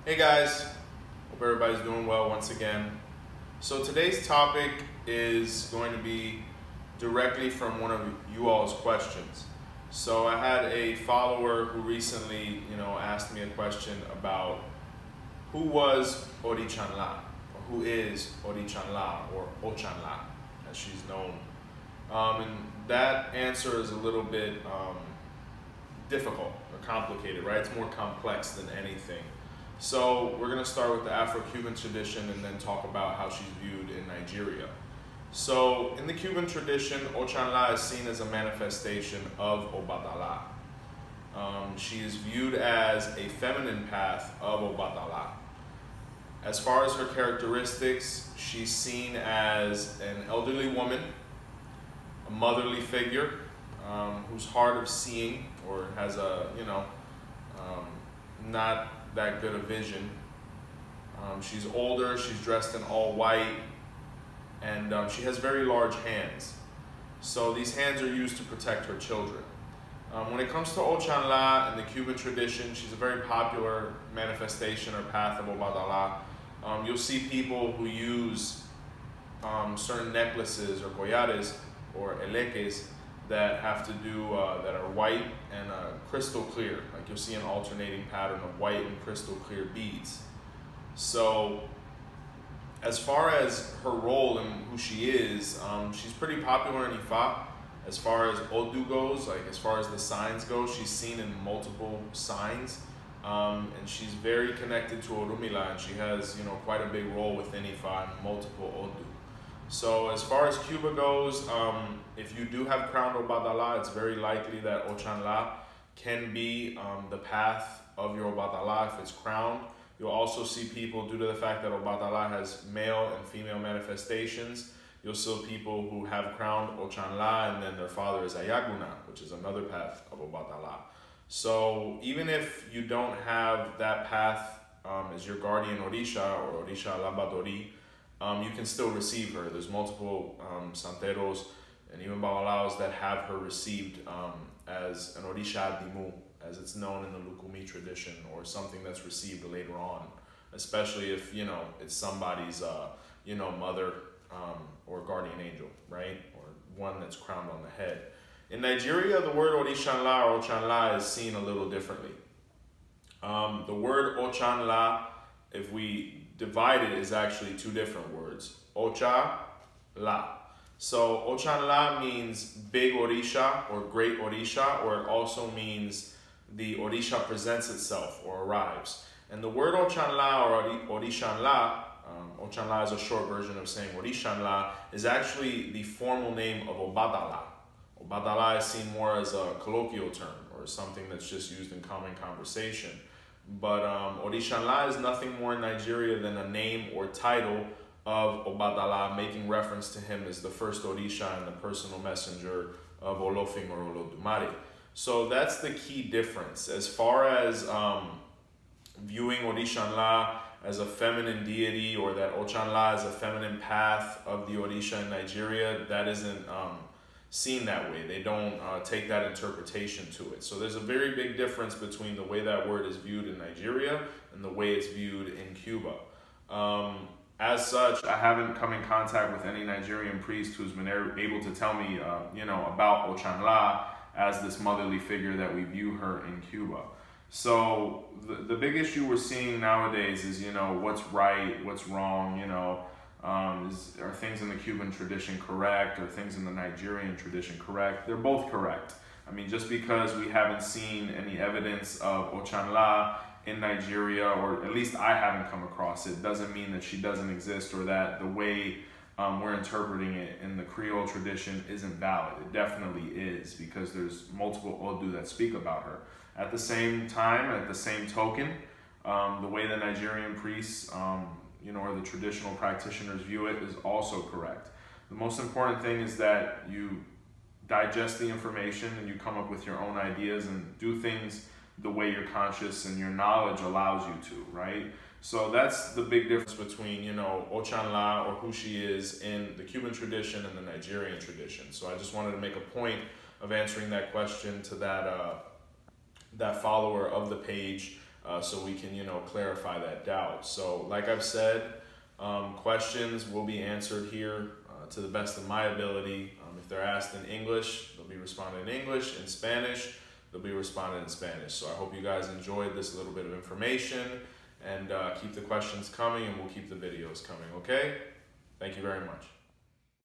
Hey guys, hope everybody's doing well once again. So today's topic is going to be directly from one of you all's questions. So I had a follower who recently, asked me a question about who was Ochanla, or who is Ochanla, or Ochanla, as she's known. And that answer is a little bit difficult or complicated, right? It's more complex than anything. So we're going to start with the Afro-Cuban tradition and then talk about how she's viewed in Nigeria. So in the Cuban tradition, Ochanla is seen as a manifestation of Obatala. She is viewed as a feminine path of Obatala. As far as her characteristics, she's seen as an elderly woman, a motherly figure, who's hard of seeing or has a, not that good a vision. She's older, she's dressed in all white, and she has very large hands. So these hands are used to protect her children. When it comes to Ochanla in the Cuban tradition, she's a very popular manifestation or path of Obatala. You'll see people who use certain necklaces or collares or eleques that have to do, that are white and crystal clear. Like you'll see an alternating pattern of white and crystal clear beads. So as far as her role and who she is, she's pretty popular in Ifa. As far as Odu goes, like as far as the signs go, she's seen in multiple signs. And she's very connected to Orumila, and she has, quite a big role within Ifa and multiple Odu. So as far as Cuba goes, if you do have crowned Obatala, it's very likely that Ochanla can be the path of your Obatala if it's crowned. You'll also see people, due to the fact that Obatala has male and female manifestations, you'll see people who have crowned Ochanla and then their father is Ayaguna, which is another path of Obatala. So even if you don't have that path as your guardian Orisha or Orisha Labadori, you can still receive her. There's multiple santeros and even babalaos that have her received as an Orisha Dimu, as it's known in the Lukumi tradition, or something that's received later on, especially if, it's somebody's, mother or guardian angel, right? Or one that's crowned on the head. In Nigeria, the word Orishanla or Ochanla is seen a little differently. The word Ochanla, if we divide it, is actually two different words. Ocha, La. So Ochanla means big Orisha or great Orisha, or it also means the Orisha presents itself or arrives. And the word Ochanla or Orishanla, Ochanla is a short version of saying Orishanla, is actually the formal name of Obatala. Obatala is seen more as a colloquial term or something that's just used in common conversation. But Orishanla is nothing more in Nigeria than a name or title of Obatala, making reference to him as the first Orisha and the personal messenger of Olofin or Olodumare. So that's the key difference. As far as viewing Orishanla as a feminine deity, or that Ochanla as a feminine path of the Orisha in Nigeria, that isn't seen that way. They don't take that interpretation to it. So there's a very big difference between the way that word is viewed in Nigeria and the way it's viewed in Cuba. As such, I haven't come in contact with any Nigerian priest who's been able to tell me, about Ochanla as this motherly figure that we view her in Cuba. So the big issue we're seeing nowadays is, what's right, what's wrong, are things in the Cuban tradition correct? Are things in the Nigerian tradition correct? They're both correct. I mean, just because we haven't seen any evidence of Ochanla in Nigeria, or at least I haven't come across it, doesn't mean that she doesn't exist, or that the way we're interpreting it in the Creole tradition isn't valid. It definitely is, because there's multiple Odu that speak about her. At the same time, at the same token, the way the Nigerian priests or the traditional practitioners view it is also correct. The most important thing is that you digest the information and you come up with your own ideas and do things the way your conscience and your knowledge allows you to, right? So that's the big difference between, Ochanla, or who she is, in the Cuban tradition and the Nigerian tradition. So I just wanted to make a point of answering that question to that follower of the page so we can, clarify that doubt. So like I've said, questions will be answered here to the best of my ability. If they're asked in English, they'll be responded in English. In Spanish, they'll be responded in Spanish. So I hope you guys enjoyed this little bit of information, and keep the questions coming, and we'll keep the videos coming, okay? Thank you very much.